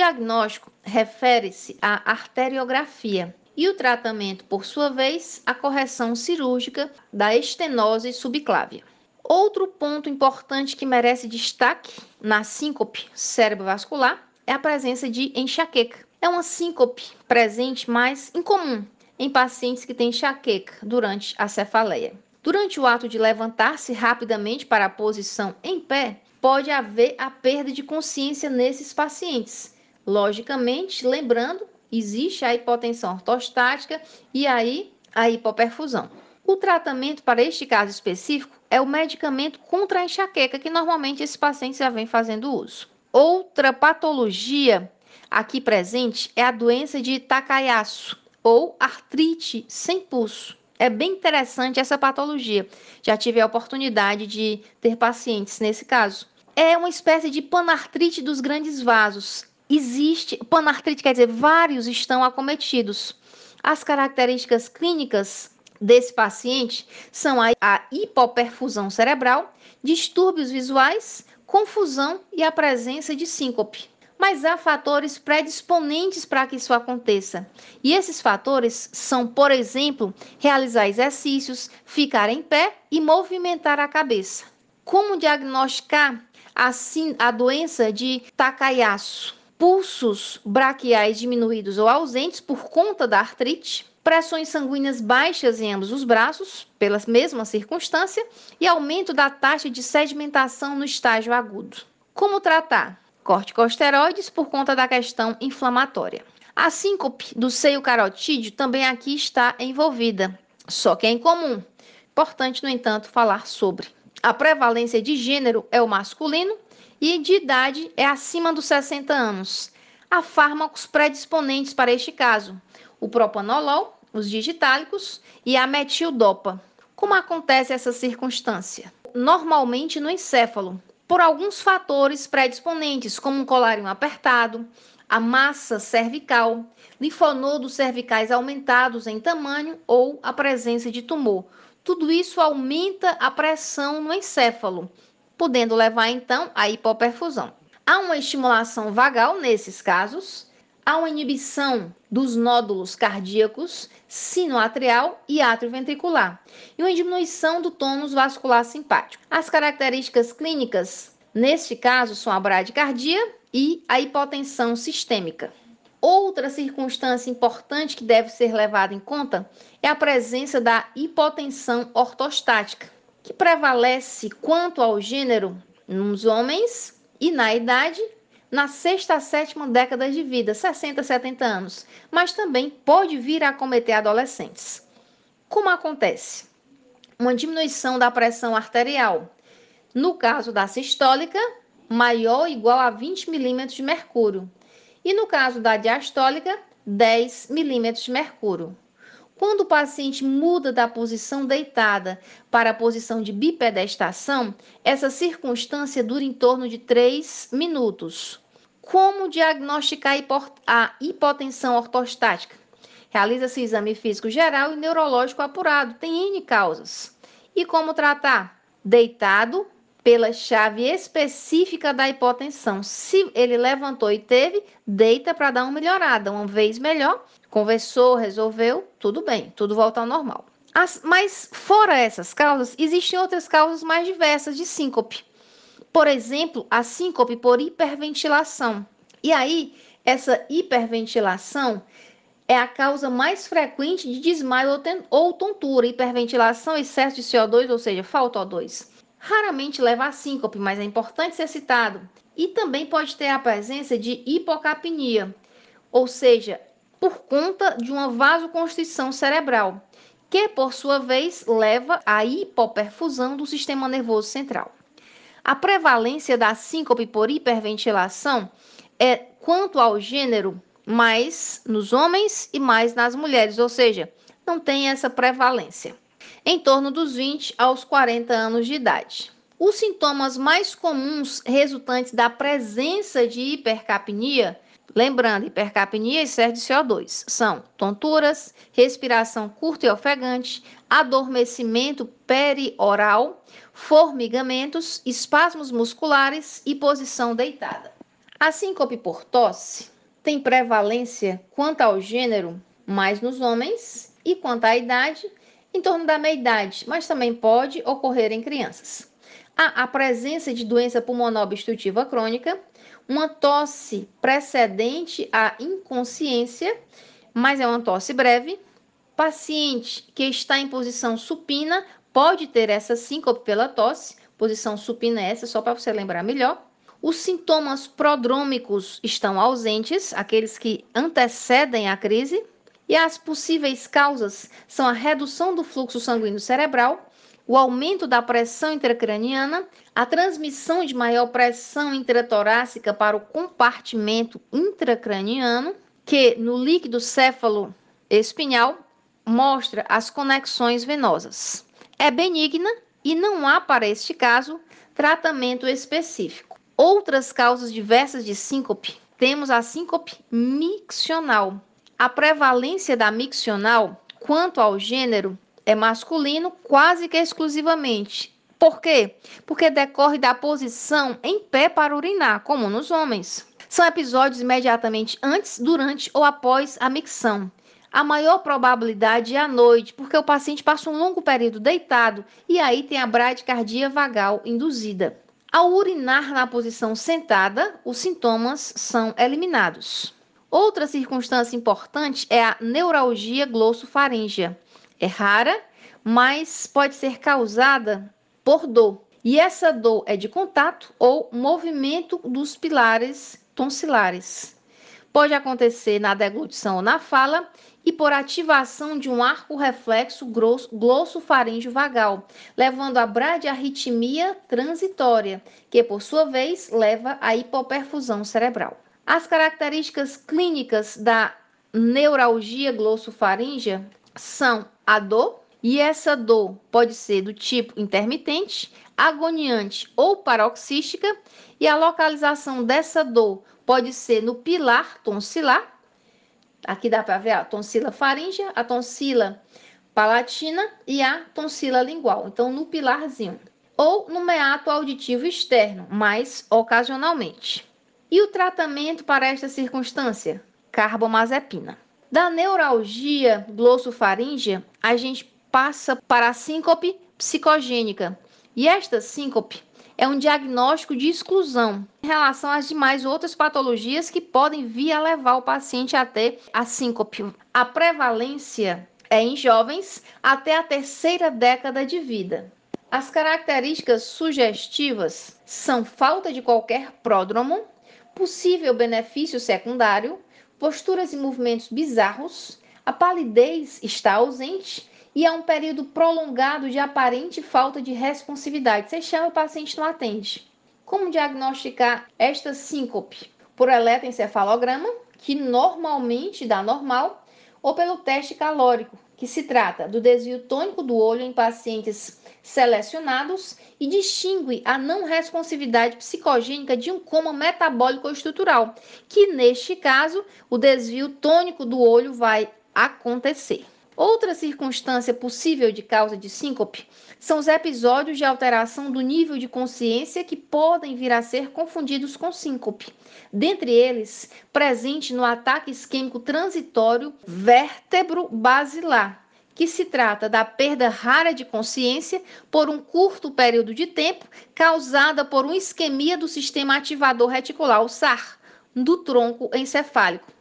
diagnóstico refere-se à arteriografia e o tratamento, por sua vez, à correção cirúrgica da estenose subclávia. Outro ponto importante que merece destaque na síncope cerebrovascular é a presença de enxaqueca. É uma síncope presente mais incomum em pacientes que têm enxaqueca durante a cefaleia. Durante o ato de levantar-se rapidamente para a posição em pé, pode haver a perda de consciência nesses pacientes. Logicamente, lembrando, existe a hipotensão ortostática e aí a hipoperfusão. O tratamento para este caso específico é o medicamento contra a enxaqueca, que normalmente esses pacientes já vêm fazendo uso. Outra patologia aqui presente é a doença de Takayasu, ou artrite sem pulso. É bem interessante essa patologia. Já tive a oportunidade de ter pacientes nesse caso. É uma espécie de panartrite dos grandes vasos. Existe, panartrite quer dizer vários estão acometidos. As características clínicas desse paciente são a hipoperfusão cerebral, distúrbios visuais, confusão e a presença de síncope. Mas há fatores predisponentes para que isso aconteça. E esses fatores são, por exemplo, realizar exercícios, ficar em pé e movimentar a cabeça. Como diagnosticar a doença de Takayasu? Pulsos braquiais diminuídos ou ausentes por conta da artrite, pressões sanguíneas baixas em ambos os braços, pela mesma circunstância, e aumento da taxa de sedimentação no estágio agudo. Como tratar? Corticosteroides por conta da questão inflamatória. A síncope do seio carotídeo também aqui está envolvida, só que é incomum. Importante, no entanto, falar sobre. A prevalência de gênero é o masculino e de idade é acima dos 60 anos. Há fármacos predisponentes para este caso, o propanolol, os digitálicos e a metildopa. Como acontece essa circunstância? Normalmente no encéfalo, por alguns fatores predisponentes, como um colarinho apertado, a massa cervical, linfonodos cervicais aumentados em tamanho ou a presença de tumor. Tudo isso aumenta a pressão no encéfalo, podendo levar então à hipoperfusão. Há uma estimulação vagal nesses casos, há uma inibição dos nódulos cardíacos, sinoatrial e atrioventricular, e uma diminuição do tônus vascular simpático. As características clínicas, neste caso, são a bradicardia e a hipotensão sistêmica. Outra circunstância importante que deve ser levada em conta é a presença da hipotensão ortostática, que prevalece quanto ao gênero nos homens e na idade na sexta a sétima década de vida, 60, 70 anos, mas também pode vir a acometer adolescentes. Como acontece? Uma diminuição da pressão arterial. No caso da sistólica, maior ou igual a 20 milímetros de mercúrio. E no caso da diastólica, 10 milímetros de mercúrio. Quando o paciente muda da posição deitada para a posição de bipedestação, essa circunstância dura em torno de 3 minutos. Como diagnosticar a hipotensão ortostática? Realiza-se exame físico geral e neurológico apurado, tem N causas. E como tratar? Deitado pela chave específica da hipotensão. Se ele levantou e teve, deita para dar uma melhorada. Uma vez melhor, conversou, resolveu, tudo bem, tudo volta ao normal. Mas fora essas causas, existem outras causas mais diversas de síncope. Por exemplo, a síncope por hiperventilação. E aí, essa hiperventilação é a causa mais frequente de desmaio ou tontura. Hiperventilação, excesso de CO2, ou seja, falta O2. Raramente leva a síncope, mas é importante ser citado. E também pode ter a presença de hipocapnia, ou seja, por conta de uma vasoconstrição cerebral, que por sua vez leva à hipoperfusão do sistema nervoso central. A prevalência da síncope por hiperventilação é quanto ao gênero, mais nos homens e mais nas mulheres, ou seja, não tem essa prevalência. Em torno dos 20 aos 40 anos de idade. Os sintomas mais comuns resultantes da presença de hipercapnia, lembrando, hipercapnia e excesso de CO2, são tonturas, respiração curta e ofegante, adormecimento perioral, formigamentos, espasmos musculares e posição deitada. A síncope por tosse tem prevalência quanto ao gênero, mais nos homens, e quanto à idade, em torno da meia-idade, mas também pode ocorrer em crianças. Há a presença de doença pulmonar obstrutiva crônica, uma tosse precedente à inconsciência, mas é uma tosse breve. Paciente que está em posição supina pode ter essa síncope pela tosse. Posição supina é essa, só para você lembrar melhor. Os sintomas prodrômicos estão ausentes, aqueles que antecedem a crise, e as possíveis causas são a redução do fluxo sanguíneo cerebral, o aumento da pressão intracraniana, a transmissão de maior pressão intratorácica para o compartimento intracraniano, que no líquido céfalo-espinhal mostra as conexões venosas. É benigna e não há, para este caso, tratamento específico. Outras causas diversas de síncope, temos a síncope miccional. A prevalência da miccional, quanto ao gênero, é masculino quase que exclusivamente. Por quê? Porque decorre da posição em pé para urinar, como nos homens. São episódios imediatamente antes, durante ou após a micção. A maior probabilidade é à noite, porque o paciente passa um longo período deitado e aí tem a bradicardia vagal induzida. Ao urinar na posição sentada, os sintomas são eliminados. Outra circunstância importante é a neuralgia glossofaríngea. É rara, mas pode ser causada por dor. E essa dor é de contato ou movimento dos pilares tonsilares. Pode acontecer na deglutição ou na fala e por ativação de um arco reflexo glossofaríngeo vagal, levando à bradiarritmia transitória, que por sua vez leva à hipoperfusão cerebral. As características clínicas da neuralgia glossofaríngea são a dor, e essa dor pode ser do tipo intermitente, agoniante ou paroxística, e a localização dessa dor pode ser no pilar tonsilar. Aqui dá para ver a tonsila faríngea, a tonsila palatina e a tonsila lingual. Então, no pilarzinho. Ou no meato auditivo externo, mais ocasionalmente. E o tratamento para esta circunstância? Carbamazepina. Da neuralgia glossofaríngea, a gente passa para a síncope psicogênica. E esta síncope é um diagnóstico de exclusão em relação às demais outras patologias que podem vir a levar o paciente a ter a síncope. A prevalência é em jovens até a terceira década de vida. As características sugestivas são falta de qualquer pródromo, possível benefício secundário, posturas e movimentos bizarros, a palidez está ausente e há um período prolongado de aparente falta de responsividade. Você chama, o paciente não atende. Como diagnosticar esta síncope? Por eletroencefalograma, que normalmente dá normal, ou pelo teste calórico, que se trata do desvio tônico do olho em pacientes selecionados e distingue a não responsividade psicogênica de um coma metabólico estrutural, que neste caso o desvio tônico do olho vai acontecer. Outra circunstância possível de causa de síncope são os episódios de alteração do nível de consciência que podem vir a ser confundidos com síncope. Dentre eles, presente no ataque isquêmico transitório vértebro-basilar, que se trata da perda rara de consciência por um curto período de tempo, causada por uma isquemia do sistema ativador reticular, o SAR, do tronco encefálico.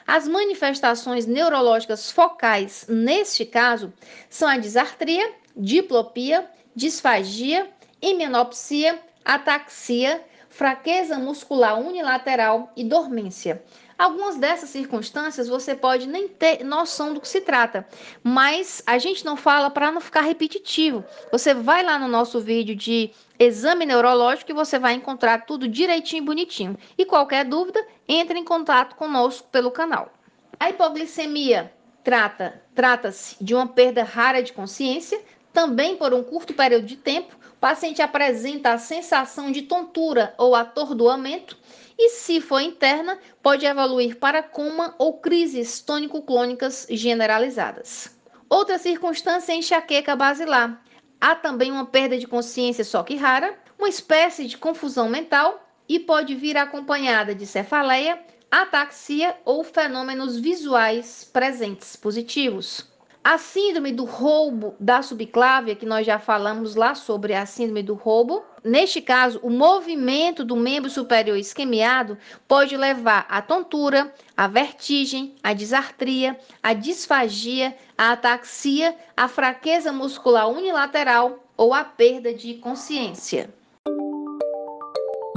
As manifestações neurológicas focais, neste caso, são a disartria, diplopia, disfagia, hemianopsia, ataxia, fraqueza muscular unilateral e dormência. Algumas dessas circunstâncias você pode nem ter noção do que se trata, mas a gente não fala para não ficar repetitivo. Você vai lá no nosso vídeo de exame neurológico e você vai encontrar tudo direitinho e bonitinho. E qualquer dúvida, entre em contato conosco pelo canal. A hipoglicemia trata-se de uma perda rara de consciência, também por um curto período de tempo. O paciente apresenta a sensação de tontura ou atordoamento e, se for interna, pode evoluir para coma ou crises tônico-clônicas generalizadas. Outra circunstância é a enxaqueca basilar. Há também uma perda de consciência, só que rara, uma espécie de confusão mental e pode vir acompanhada de cefaleia, ataxia ou fenômenos visuais presentes positivos. A síndrome do roubo da subclávia, que nós já falamos lá sobre a síndrome do roubo, neste caso, o movimento do membro superior isquemiado pode levar à tontura, à vertigem, à disartria, à disfagia, à ataxia, à fraqueza muscular unilateral ou à perda de consciência.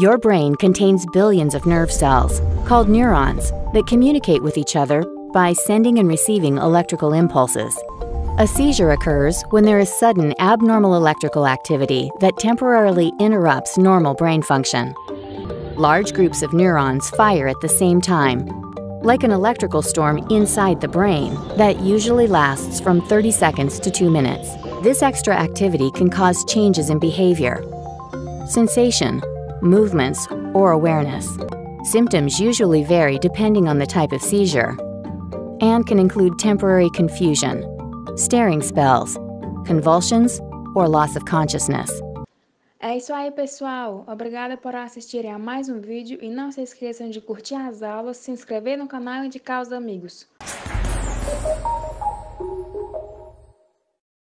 Your brain contains billions of nerve cells, called neurons, that communicate with each other by sending and receiving electrical impulses. A seizure occurs when there is sudden abnormal electrical activity that temporarily interrupts normal brain function. Large groups of neurons fire at the same time, like an electrical storm inside the brain that usually lasts from 30 seconds to 2 minutes. This extra activity can cause changes in behavior, sensation, movements, or awareness. Symptoms usually vary depending on the type of seizure and can include temporary confusion, staring spells, convulsions, or loss of consciousness. É isso aí, pessoal. Obrigada por assistirem a mais um vídeo e não se esqueçam de curtir as aulas, se inscrever no canal e indicar aos amigos.